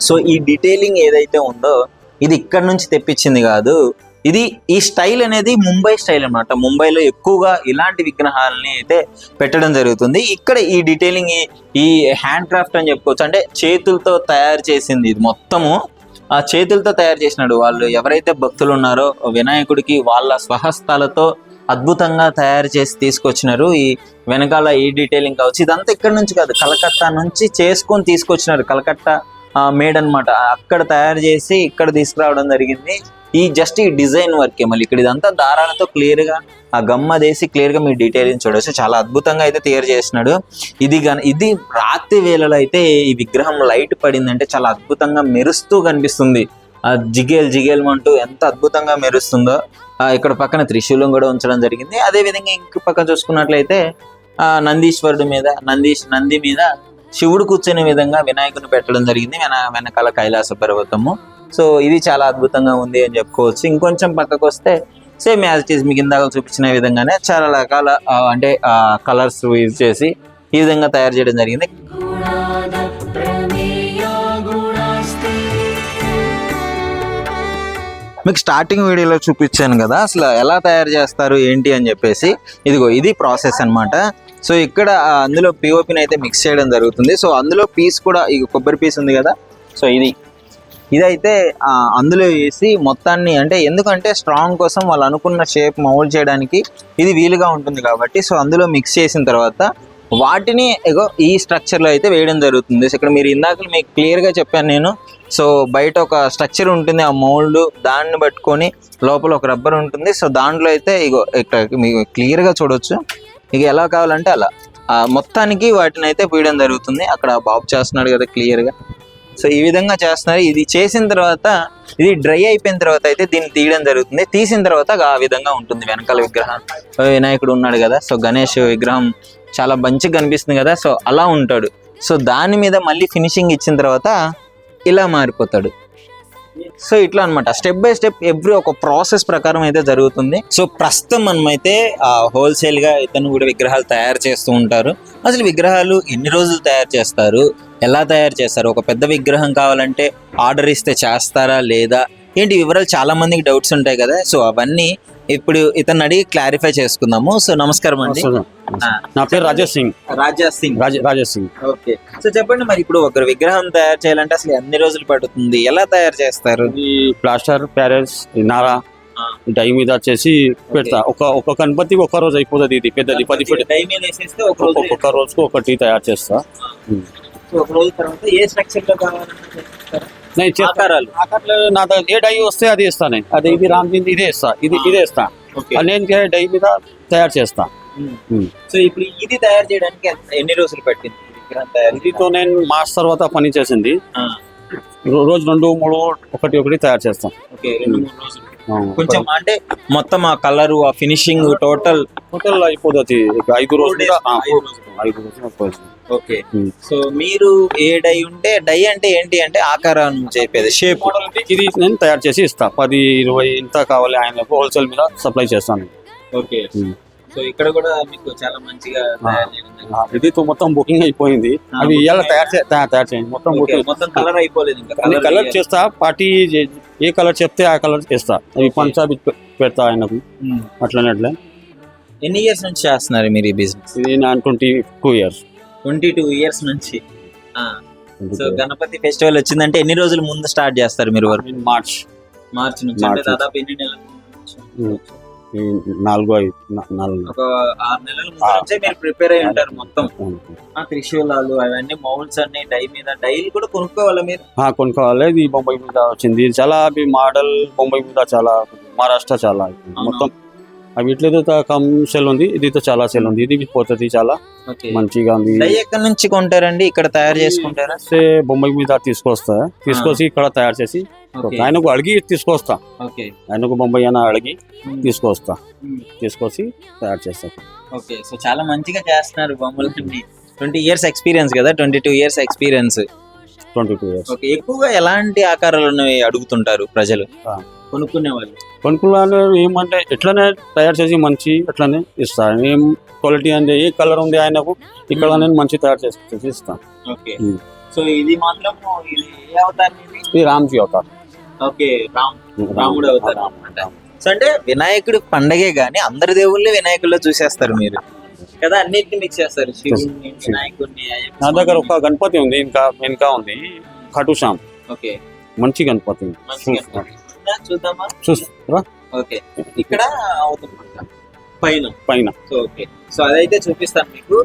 సో ఈ డీటెయిలింగ్ ఏదైతే ఉందో ఇది ఇక్కడ నుంచి తెప్పించింది కాదు, ఇది ఈ స్టైల్ అనేది ముంబై స్టైల్ అన్నమాట. ముంబైలో ఎక్కువగా ఇలాంటి విగ్రహాలని అయితే పెట్టడం జరుగుతుంది. ఇక్కడ ఈ డీటెయిలింగ్ ఈ హ్యాండ్ క్రాఫ్ట్ అని చెప్పుకోవచ్చు. అంటే చేతులతో తయారు చేసింది ఇది మొత్తము. ఆ చేతులతో తయారు చేసినాడు. వాళ్ళు ఎవరైతే భక్తులు ఉన్నారో వినాయకుడికి వాళ్ళ స్వహస్తాలతో అద్భుతంగా తయారు చేసి తీసుకొచ్చినారు. ఈ వెనకాల ఈ డీటెయిలింగ్ కావచ్చు, ఇదంతా ఇక్కడ నుంచి కాదు, కలకత్తా నుంచి చేసుకొని తీసుకొచ్చినారు. కలకత్తా మేడ్ అన్నమాట. అక్కడ తయారు చేసి ఇక్కడ తీసుకురావడం జరిగింది. ఈ జస్ట్ ఈ డిజైన్ వర్కే. మళ్ళీ ఇక్కడ ఇదంతా దారాలతో క్లియర్ గా ఆ గమ్ అదేసి క్లియర్ గా మీరు డీటెయిలింగ్ చూడవచ్చు. చాలా అద్భుతంగా అయితే తయారు చేసినాడు. ఇది రాత్రి వేళలో అయితే ఈ విగ్రహం లైట్ పడిందంటే చాలా అద్భుతంగా మెరుస్తూ కనిపిస్తుంది. ఆ జిగేల్ అంటూ ఎంత అద్భుతంగా మెరుస్తుందో. ఇక్కడ పక్కన త్రిశూలం కూడా ఉంచడం జరిగింది. అదే విధంగా ఇంక పక్కన చూసుకున్నట్లయితే నందీశ్వరుడు మీద నంది మీద శివుడు కూర్చునే విధంగా వినాయకుని పెట్టడం జరిగింది. వెనకాల కైలాస పర్వతము. సో ఇది చాలా అద్భుతంగా ఉంది అని చెప్పుకోవచ్చు. ఇంకొంచెం పక్కకు వస్తే సేమ్ యాజ్ ఇట్ ఈస్ మీకు ఇందాక చూపించిన విధంగానే చాలా రకాల అంటే కలర్స్ యూజ్ చేసి ఈ విధంగా తయారు చేయడం జరిగింది. మీకు స్టార్టింగ్ వీడియోలో చూపించాను కదా అసలు ఎలా తయారు చేస్తారు ఏంటి అని చెప్పేసి. ఇది ప్రాసెస్ అన్నమాట. సో ఇక్కడ అందులో పిఓపిని అయితే మిక్స్ చేయడం జరుగుతుంది. సో అందులో పీస్ కూడా ఈ కొబ్బరి పీస్ ఉంది కదా, సో ఇదైతే అందులో వేసి మొత్తాన్ని, అంటే ఎందుకంటే స్ట్రాంగ్ కోసం వాళ్ళు అనుకున్న షేప్ మౌల్డ్ చేయడానికి ఇది వీలుగా ఉంటుంది కాబట్టి, సో అందులో మిక్స్ చేసిన తర్వాత వాటిని ఈ స్ట్రక్చర్లో అయితే వేయడం జరుగుతుంది. సో ఇక్కడ మీరు ఇందాక మీకు క్లియర్గా చెప్పాను నేను. సో బయట ఒక స్ట్రక్చర్ ఉంటుంది, ఆ మౌల్డ్ దాన్ని పట్టుకొని లోపల ఒక రబ్బర్ ఉంటుంది. సో దాంట్లో అయితే ఇక్కడ మీకు క్లియర్గా చూడవచ్చు. ఇక ఎలా కావాలంటే అలా మొత్తానికి వాటిని అయితే పీయడం జరుగుతుంది. అక్కడ బాబు చేస్తున్నాడు కదా క్లియర్గా. సో ఈ విధంగా చేస్తున్నారు. ఇది చేసిన తర్వాత ఇది డ్రై అయిపోయిన తర్వాత అయితే దీన్ని తీయడం జరుగుతుంది. తీసిన తర్వాత ఆ విధంగా ఉంటుంది వెనకాల విగ్రహం. వినాయకుడు ఉన్నాడు కదా, సో గణేష్ విగ్రహం చాలా మంచిగా కనిపిస్తుంది కదా, సో అలా ఉంటాడు. సో దాని మీద మళ్ళీ ఫినిషింగ్ ఇచ్చిన తర్వాత ఇలా మారిపోతాడు. సో ఇట్లా అనమాట, స్టెప్ బై స్టెప్ ఎవ్రీ ఒక ప్రాసెస్ ప్రకారం అయితే జరుగుతుంది. సో ప్రస్తుతం మనమైతే హోల్సేల్ గా ఇతను కూడా విగ్రహాలు తయారు చేస్తూ ఉంటారు. అసలు విగ్రహాలు ఎన్ని రోజులు తయారు చేస్తారు, ఎలా తయారు చేస్తారు, ఒక పెద్ద విగ్రహం కావాలంటే ఆర్డర్ ఇస్తే చేస్తారా లేదా ఏంటి వివరాలు చాలా మందికి డౌట్స్ ఉంటాయి కదా. సో అవన్నీ ఇప్పుడు ఇతను అడిగి క్లారిఫై చేసుకుందాము. సో నమస్కారం అండి, నా పేరు రాజేష్ సింగ్. రాజేష్ సింగ్. ఓకే, సో చెప్పండి మరి ఇప్పుడు ఒక విగ్రహం తయారు చేయాలంటే అసలు ఎన్ని రోజులు పడుతుంది, ఎలా తయారు చేస్తారు? ఈ ప్లాస్టర్, ప్యారెస్, నారా డై మీద వచ్చేసి పెడతా. ఒక గణపతికి ఒక రోజు అయిపోతుంది. ఇది పెద్దది 10 ఫీట్. డై మీద వేసేస్తే ఒక రోజుకు ఒకటి తయారు చేస్తా. సో ఒక రోజు తర్వాత ఏ స్ట్రక్చర్ లో కావాలన్నా నా ఏ డై వస్తే అది ఇస్తాను. అది ఇది రామ్జీంది ఇదే ఇస్తా, ఇదే ఇస్తా. నేను డై మీద తయారు చేస్తా. సో ఇప్పుడు ఇది తయారు చేయడానికి ఎన్ని రోజులు పట్టింది? ఇదితో నేను మార్చ్ తర్వాత పని చేసింది. రోజు 2, 3 ఒకటి తయారు చేస్తాం. కొంచెం అంటే మొత్తం ఆ కలర్ ఆ ఫినిషింగ్ టోటల్ అయిపోతుంది 5 రోజులు. ఓకే, సో మీరు ఏ డై ఉంటే డై అంటే ఏంటి అంటే ఆకారం చెప్పేది షేప్. ఇది నేను తయారు చేసి ఇస్తా. 10-20 ఇంత కావాలి ఆయనకు హోల్సేల్ మీద సప్లై చేస్తాను. ఓకే, సో ఇక్కడ కూడా మీకు చాలా మంచిగా ఇది మొత్తం బుకింగ్ అయిపోయింది. అది ఇవాళ తయారు చేయండి. మొత్తం కలర్ అయిపోలేదు ఇంకా. కలర్ చేస్తా, పార్టీ ఏ కలర్ చెప్తే ఆ కలర్ చేస్తా. అవి పంచాబి పెడతా ఆయనకు. అట్లా ఎన్ని ఇయర్స్ నుంచి చేస్తున్నారు మీరు ఈ బిజినెస్? ఇది నా 22 years. 22 years నుంచి. సో గణపతి ఫెస్టివల్ వచ్చిందంటే ఎన్ని రోజుల ముందు స్టార్ట్ చేస్తారు మీరు వర్క్? మార్చ్ నుంచి. అంటే దాదాపు ఎన్ని నెలల ముందు? 4-5 ఒక 6 నెలల ముందు నుంచే మీరు ప్రిపేర్ అయి ఉంటారు మొత్తం. త్రిశూలాలు అవన్నీ మౌల్డ్స్ అన్ని డై మీద. డైలు కూడా కొనుక్కోవాలా మీరు? కొనుక్కోవాలి. ఇది బొంబాయి మీద వచ్చింది. చాలా మోడల్ బొంబాయి మీద, చాలా మహారాష్ట్ర చాలా మొత్తం. అవి ఇట్లయితే కమ్ సెల్ ఉంది, ఇదితో చాలా సెల్ ఉంది. ఇది పోతుంది చాలా మంచిగా ఉంది. డై ఎక్కడి నుంచి కొంటారండి? ఇక్కడ తయారు చేసుకుంటారా? బొంబాయి మీద తీసుకొచ్చి ఇక్కడ తయారు చేసి ఆయనకు అడిగి తీసుకొస్తా. ఆయనకు బొంబాయి అని అడిగి తీసుకొచ్చి తయారు చేస్తా. ఓకే, సో చాలా మంచిగా చేస్తున్నారు బొమ్మలు. 20 years ఎక్స్పీరియన్స్ కదా? 22 years ఎక్స్పీరియన్స్. 22 years. ఓకే, ఎక్కువగా ఎలాంటి ఆకారాలను అడుగుతుంటారు ప్రజలు కొనుక్కునే వాళ్ళు? ఏమంటే ఎట్లనే తయారు చేసి మంచి అట్లనే ఇస్తా. ఏం క్వాలిటీ అంటే ఏ కలర్ ఉంది ఆయనకు ఇక్కడ నేను మంచి తయారు చేసి ఇస్తాను. ఓకే, సో ఇది మాత్రం ఇది ఏ అవతారం? ఇది రామ్జీ అవతారం. ఓకే, రాముడు అవతారం. సో అంటే వినాయకుడి పండగే గానీ అందరి దేవుళ్ళని వినాయకుల్లో చూసేస్తారు మీరు కదా, అన్నిటిని మిక్స్ చేస్తారు, శివుడిని వినాయకుడిని. నా దగ్గర ఒక గణపతి ఉంది, ఇంకా ఉంది ఖటుశ్యామ్, ఓకే, మంచి గణపతి ఉంది. చూద్దామా? చూస్తారా? ఓకే, ఇక్కడ అవుతుంది పైన పైన. సో ఓకే, సో అదైతే చూపిస్తాను మీకు.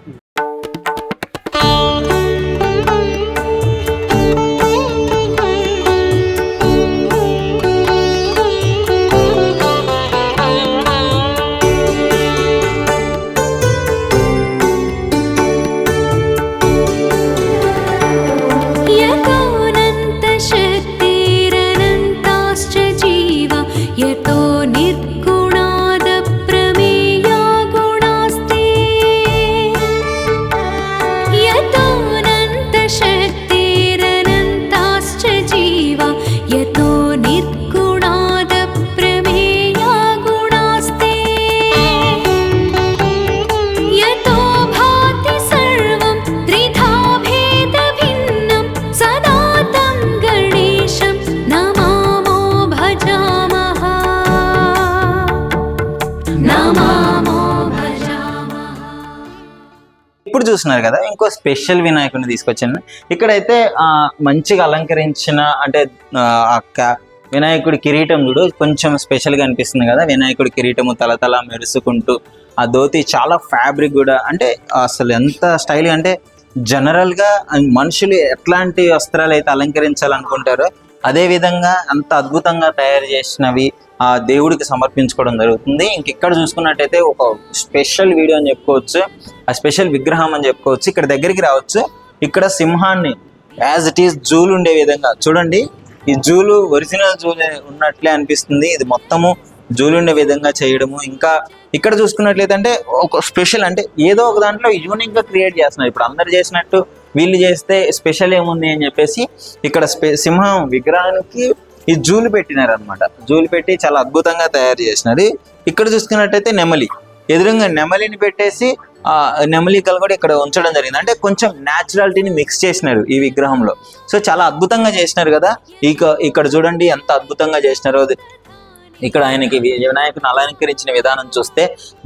ఇప్పుడు చూస్తున్నారు కదా, ఇంకో స్పెషల్ వినాయకుడిని తీసుకొచ్చాను. ఇక్కడైతే మంచిగా అలంకరించిన అంటే వినాయకుడి కిరీటం చూడు కొంచెం స్పెషల్గా అనిపిస్తుంది కదా. వినాయకుడి కిరీటము తలతల మెరుసుకుంటూ, ఆ ధోతి చాలా ఫ్యాబ్రిక్ కూడా, అంటే అసలు ఎంత స్టైల్గా అంటే జనరల్గా మనుషులు ఎట్లాంటి వస్త్రాలు అయితే అలంకరించాలనుకుంటారో అదే విధంగా అంత అద్భుతంగా తయారు చేసినవి ఆ దేవుడికి సమర్పించుకోవడం జరుగుతుంది. ఇక్కడ చూసుకున్నట్టయితే ఒక స్పెషల్ వీడియో అని చెప్పుకోవచ్చు, ఆ స్పెషల్ విగ్రహం అని చెప్పుకోవచ్చు. ఇక్కడ దగ్గరికి రావచ్చు. ఇక్కడ సింహాన్ని యాజ్ ఇట్ ఈస్ జూలు ఉండే విధంగా చూడండి, ఈ జూలు ఒరిజినల్ జూలు ఉన్నట్లే అనిపిస్తుంది. ఇది మొత్తము జూలు ఉండే విధంగా చేయడము. ఇంకా ఇక్కడ చూసుకున్నట్లయితే అంటే ఒక స్పెషల్, అంటే ఏదో ఒక దాంట్లో యూనిక్ గా క్రియేట్ చేస్తున్నారు. ఇప్పుడు అందరు చేసినట్టు వీళ్ళు చేస్తే స్పెషల్ ఏముంది అని చెప్పేసి ఇక్కడ సింహం విగ్రహానికి ఈ జూలు పెట్టినారు అనమాట. జూలు పెట్టి చాలా అద్భుతంగా తయారు చేసినారు. ఇక్కడ చూసుకున్నట్టయితే నెమలి, ఎదురుగా నెమలిని పెట్టేసి ఆ నెమలికలు కూడా ఇక్కడ ఉంచడం జరిగింది. అంటే కొంచెం న్యాచురాలిటీని మిక్స్ చేసినారు ఈ విగ్రహంలో. సో చాలా అద్భుతంగా చేసినారు కదా. ఇక్కడ చూడండి ఎంత అద్భుతంగా చేసినారో. ఇక్కడ ఆయనకి వినాయకుని అలంకరించిన విధానం చూస్తే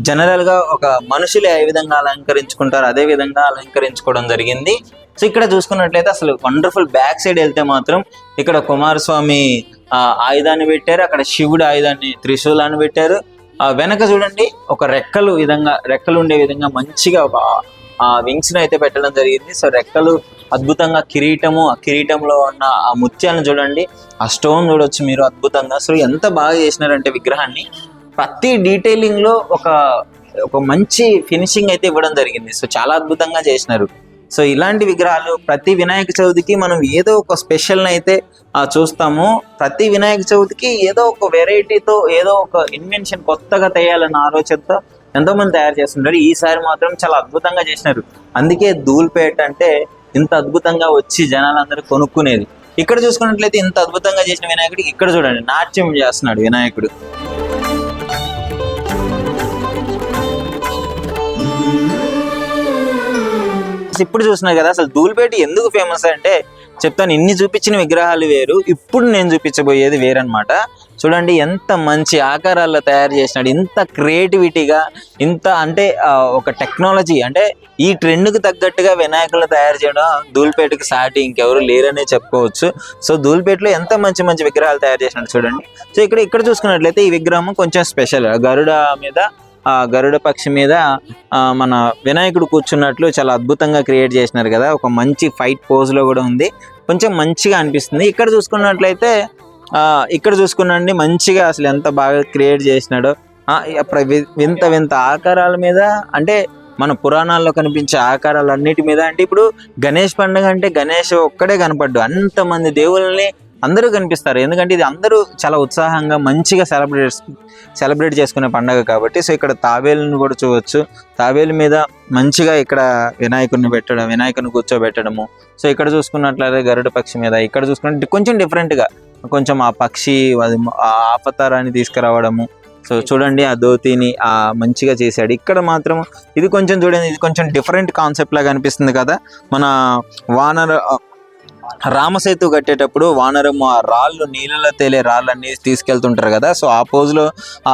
జనరల్ గా ఒక మనుషులు ఏ విధంగా అలంకరించుకుంటారో అదే విధంగా అలంకరించుకోవడం జరిగింది. సో ఇక్కడ చూసుకున్నట్లయితే అసలు వండర్ఫుల్. బ్యాక్ సైడ్ వెళ్తే మాత్రం ఇక్కడ కుమారస్వామి ఆయుధాన్ని పెట్టారు, అక్కడ శివుడు ఆయుధాన్ని త్రిశూలాన్ని పెట్టారు. వెనక చూడండి ఒక రెక్కలు ఉండే విధంగా మంచిగా వింగ్స్ ని అయితే పెట్టడం జరిగింది. సో రెక్కలు అద్భుతంగా, కిరీటము, ఆ కిరీటంలో ఉన్న ఆ ముత్యాలను చూడండి, ఆ స్టోన్ చూడొచ్చు మీరు అద్భుతంగా. సో ఎంత బాగా చేసినారంటే విగ్రహాన్ని ప్రతి డీటెయిలింగ్ లో ఒక మంచి ఫినిషింగ్ అయితే ఇవ్వడం జరిగింది. సో చాలా అద్భుతంగా చేసినారు. సో ఇలాంటి విగ్రహాలు ప్రతి వినాయక చవితికి మనం ఏదో ఒక స్పెషల్ అయితే చూస్తాము. ప్రతి వినాయక చవితికి ఏదో ఒక వెరైటీతో, ఏదో ఒక ఇన్వెన్షన్ కొత్తగా తేయాలన్న ఆలోచనతో ఎంతో మంది తయారు చేస్తుంటారు. ఈసారి మాత్రం చాలా అద్భుతంగా చేసినారు. అందుకే ధూల్పేట అంటే ఇంత అద్భుతంగా వచ్చి జనాలందరూ కొనుక్కునేది. ఇక్కడ చూసుకున్నట్లయితే ఇంత అద్భుతంగా చేసిన వినాయకుడికి ఇక్కడ చూడండి నాట్యం చేస్తున్నాడు వినాయకుడు. ఇప్పుడు చూస్తున్నారు కదా, అసలు ధూల్పేట ఎందుకు ఫేమస్ అంటే చెప్తాను. ఇన్ని చూపించిన విగ్రహాలు వేరు, ఇప్పుడు నేను చూపించబోయేది వేరనమాట. చూడండి ఎంత మంచి ఆకారాల్లో తయారు చేసినాడు, ఇంత క్రియేటివిటీగా, ఇంత అంటే ఒక టెక్నాలజీ, అంటే ఈ ట్రెండ్కి తగ్గట్టుగా వినాయకులు తయారు చేయడం ధూల్పేటకి సాటి ఇంకెవరు లేరనే చెప్పుకోవచ్చు. సో ధూల్పేటలో ఎంత మంచి మంచి విగ్రహాలు తయారు చేసినాడు చూడండి. సో ఇక్కడ చూసుకున్నట్లయితే ఈ విగ్రహం కొంచెం స్పెషల్. గరుడ పక్షి మీద మన వినాయకుడు కూర్చున్నట్లు చాలా అద్భుతంగా క్రియేట్ చేసినారు కదా. ఒక మంచి ఫైట్ పోజ్ లో కూడా ఉంది, కొంచెం మంచిగా అనిపిస్తుంది. ఇక్కడ చూసుకున్నాండి మంచిగా అసలు ఎంత బాగా క్రియేట్ చేసినాడో. వింత ఆకారాల మీద, అంటే మన పురాణాల్లో కనిపించే ఆకారాలన్నిటి మీద. అంటే ఇప్పుడు గణేష్ పండుగ అంటే గణేష్ ఒక్కడే కనపడ్డు, అంతమంది దేవుళ్ళని అందరూ కనిపిస్తారు. ఎందుకంటే ఇది అందరూ చాలా ఉత్సాహంగా మంచిగా సెలబ్రేట్ చేసుకునే పండుగ కాబట్టి. సో ఇక్కడ తాబేలుని కూడా చూడవచ్చు. తాబేలు మీద మంచిగా ఇక్కడ వినాయకుని కూర్చోబెట్టడము. సో ఇక్కడ చూసుకున్నట్లయితే గరుడ పక్షి మీద, ఇక్కడ చూసుకున్నట్టు కొంచెం డిఫరెంట్గా కొంచెం ఆ పక్షి ఆపతారాన్ని తీసుకురావడము. సో చూడండి ఆ ధోతిని మంచిగా చేశాడు. ఇక్కడ మాత్రం ఇది కొంచెం చూడండి, ఇది కొంచెం డిఫరెంట్ కాన్సెప్ట్ లాగా అనిపిస్తుంది కదా. మన రామసేతు కట్టేటప్పుడు వానరము ఆ రాళ్ళు నీళ్ళలో తేలే రాళ్ళన్నీ తీసుకెళ్తుంటారు కదా, సో ఆ పోజులో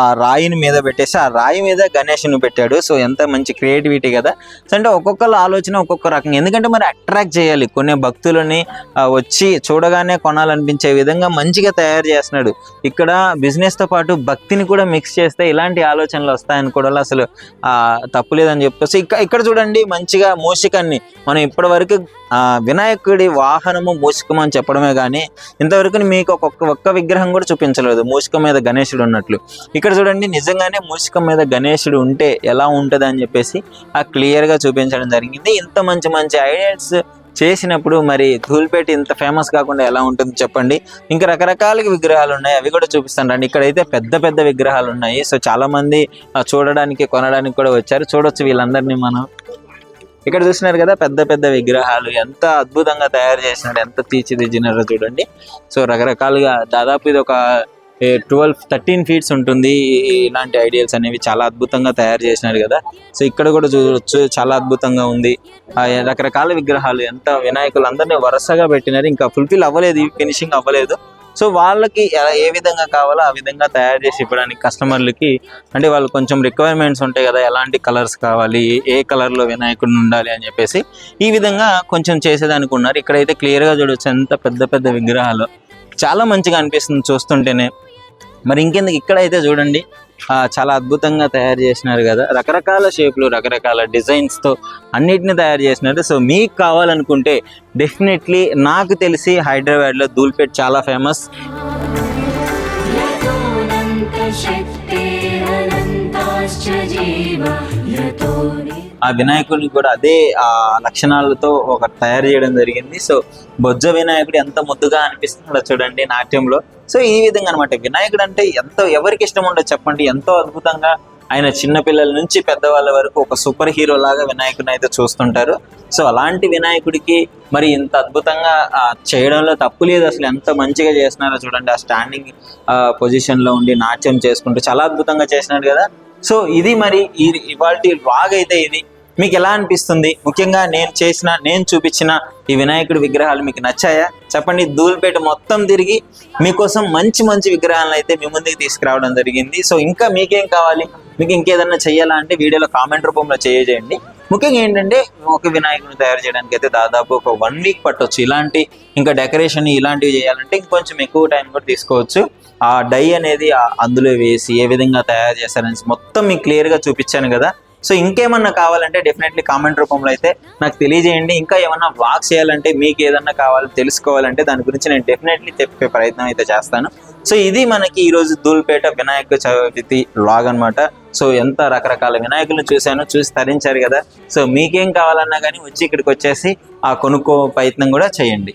ఆ రాయిని మీద పెట్టేసి ఆ రాయి మీద గణేష్ని పెట్టాడు. సో ఎంత మంచి క్రియేటివిటీ కదా. సో అంటే ఒక్కొక్కరు ఆలోచన ఒక్కొక్క రకంగా, ఎందుకంటే మరి అట్రాక్ట్ చేయాలి కొన్ని భక్తులని, వచ్చి చూడగానే కొనాలనిపించే విధంగా మంచిగా తయారు చేస్తున్నాడు. ఇక్కడ బిజినెస్తో పాటు భక్తిని కూడా మిక్స్ చేస్తే ఇలాంటి ఆలోచనలు వస్తాయని కూడా అసలు తప్పులేదని చెప్పుకోవచ్చు. ఇక్కడ చూడండి మంచిగా మూషికాన్ని మనం ఇప్పటి వరకు వినాయకుడి వాహనము మూషికం అని చెప్పడమే కానీ ఇంతవరకు మీకు ఒక్క విగ్రహం కూడా చూపించలేదు మూషికం మీద గణేశుడు ఉన్నట్లు. ఇక్కడ చూడండి నిజంగానే మూషికం మీద గణేశుడు ఉంటే ఎలా ఉంటుంది అని చెప్పేసి క్లియర్గా చూపించడం జరిగింది. ఇంత మంచి మంచి ఐడియాస్ చేసినప్పుడు మరి ధూల్పేట ఇంత ఫేమస్ కాకుండా ఎలా ఉంటుంది చెప్పండి. ఇంకా రకరకాల విగ్రహాలు ఉన్నాయి, అవి కూడా చూపిస్తాను రండి. ఇక్కడైతే పెద్ద పెద్ద విగ్రహాలు ఉన్నాయి. సో చాలా మంది చూడడానికి కొనడానికి కూడా వచ్చారు. చూడొచ్చు వీళ్ళందరినీ మనం. ఇక్కడ చూసినారు కదా పెద్ద పెద్ద విగ్రహాలు ఎంత అద్భుతంగా తయారు చేసినాడు, ఎంత తీర్చిదిద్దినారో చూడండి. సో రకరకాలుగా దాదాపు ఇది ఒక 12-13 ఫీట్స్ ఉంటుంది. ఇలాంటి ఐడియాస్ అనేవి చాలా అద్భుతంగా తయారు చేసినారు కదా. సో ఇక్కడ కూడా చూడవచ్చు చాలా అద్భుతంగా ఉంది. రకరకాల విగ్రహాలు ఎంత వినాయకులు అందరినీ వరుసగా పెట్టినారు. ఇంకా ఫుల్ఫిల్ అవ్వలేదు, ఫినిషింగ్ అవ్వలేదు. సో వాళ్ళకి ఏ విధంగా కావాలో ఆ విధంగా తయారు చేసి ఇవ్వడానికి కస్టమర్లకి, అంటే వాళ్ళు కొంచెం రిక్వైర్మెంట్స్ ఉంటాయి కదా, ఎలాంటి కలర్స్ కావాలి, ఏ కలర్లో వినాయకుడు ఉండాలి అని చెప్పేసి ఈ విధంగా కొంచెం చేసేదానికి ఉన్నారు. ఇక్కడైతే క్లియర్గా చూడవచ్చు ఎంత పెద్ద పెద్ద విగ్రహాలు, చాలా మంచిగా అనిపిస్తుంది చూస్తుంటేనే. మరి ఇంకెందుకు ఇక్కడైతే చూడండి చాలా అద్భుతంగా తయారు చేసినారు కదా, రకరకాల షేప్లు రకరకాల డిజైన్స్తో అన్నిటిని తయారు చేసినారు. సో మీకు కావాలనుకుంటే డెఫినెట్లీ నాకు తెలిసి హైదరాబాద్లో ధూల్పేట చాలా ఫేమస్. ఆ వినాయకుడిని కూడా అదే ఆ లక్షణాలతో ఒక తయారు చేయడం జరిగింది. సో బొజ్జ వినాయకుడు ఎంత ముద్దుగా అనిపిస్తున్నాడో చూడండి నాట్యంలో. సో ఈ విధంగా అనమాట వినాయకుడు అంటే ఎవరికి ఇష్టం ఉండదు చెప్పండి, ఎంతో అద్భుతంగా ఆయన చిన్నపిల్లల నుంచి పెద్దవాళ్ళ వరకు ఒక సూపర్ హీరో లాగా వినాయకుడిని అయితే చూస్తుంటారు. సో అలాంటి వినాయకుడికి మరి ఇంత అద్భుతంగా చేయడంలో తప్పు లేదు. అసలు ఎంత మంచిగా చేస్తున్నారో చూడండి, ఆ స్టాండింగ్ పొజిషన్లో ఉండి నాట్యం చేసుకుంటూ చాలా అద్భుతంగా చేసినారు కదా. సో ఇది మరి ఇవాళ వ్లాగ్ అయితే ఇది. మీకు ఎలా అనిపిస్తుంది? ముఖ్యంగా నేను చూపించిన ఈ వినాయకుడి విగ్రహాలు మీకు నచ్చాయా చెప్పండి. ధూల్పేట మొత్తం తిరిగి మీకోసం మంచి మంచి విగ్రహాలను అయితే మీ ముందుకు తీసుకురావడం జరిగింది. సో ఇంకా మీకేం కావాలి, మీకు ఇంకేదన్నా చెయ్యాలా అంటే వీడియోలో కామెంట్ రూపంలో చేయండి. ముఖ్యంగా ఏంటంటే ఒక వినాయకుడిని తయారు చేయడానికి అయితే దాదాపు ఒక 1 వీక్ పట్టవచ్చు. ఇలాంటి ఇంకా డెకరేషన్ ఇలాంటివి చేయాలంటే ఇంకొంచెం ఎక్కువ టైం కూడా తీసుకోవచ్చు. ఆ డై అనేది అందులో వేసి ఏ విధంగా తయారు చేస్తారని మొత్తం మీకు క్లియర్గా చూపించాను కదా. సో ఇంకేమన్నా కావాలంటే డెఫినెట్లీ కామెంట్ రూపంలో అయితే నాకు తెలియజేయండి. ఇంకా ఏమన్నా వ్లాగ్ చేయాలంటే మీకు ఏదన్నా కావాలి తెలుసుకోవాలంటే దాని గురించి నేను డెఫినెట్లీ చెప్పే ప్రయత్నం అయితే చేస్తాను. సో ఇది మనకి ఈరోజు ధూల్పేట వినాయక చవితి వ్లాగ్ అనమాట. సో ఎంత రకరకాల వినాయకులను చూసి తరించారు కదా. సో మీకేం కావాలన్నా కానీ వచ్చి ఇక్కడికి వచ్చేసి కొనుక్కో ప్రయత్నం కూడా చేయండి.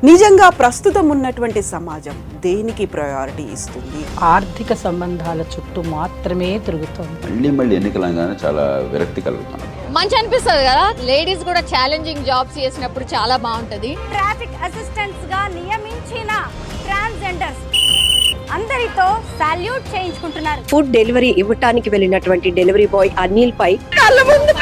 నిజంగా ప్రస్తుతం ఉన్నటువంటి సమాజం దేనికి ప్రయారిటీ ఇస్తుంది? ఆర్థిక సంబంధాల చుట్టూ మాత్రమే తిరుగుతుంది. మళ్ళీ ఎన్నికలంగానే చాలా విరక్తి కలుగుతాను. మంచి అనిపిస్తుంది కదా, లేడీస్ కూడా ఛాలెంజింగ్ జాబ్స్ చేసినప్పుడు చాలా బాగుంటది. ట్రాఫిక్ అసిస్టెంట్స్ గా నియమించిన ట్రాన్స్జెండర్స్ అందరితో సాల్యూట్ చేయించుకుంటున్నారు. ఫుడ్ డెలివరీ ఇవ్వటానికి వెళ్ళినటువంటి డెలివరీ బాయ్ అనిల్ పై కళ్ళ ముందు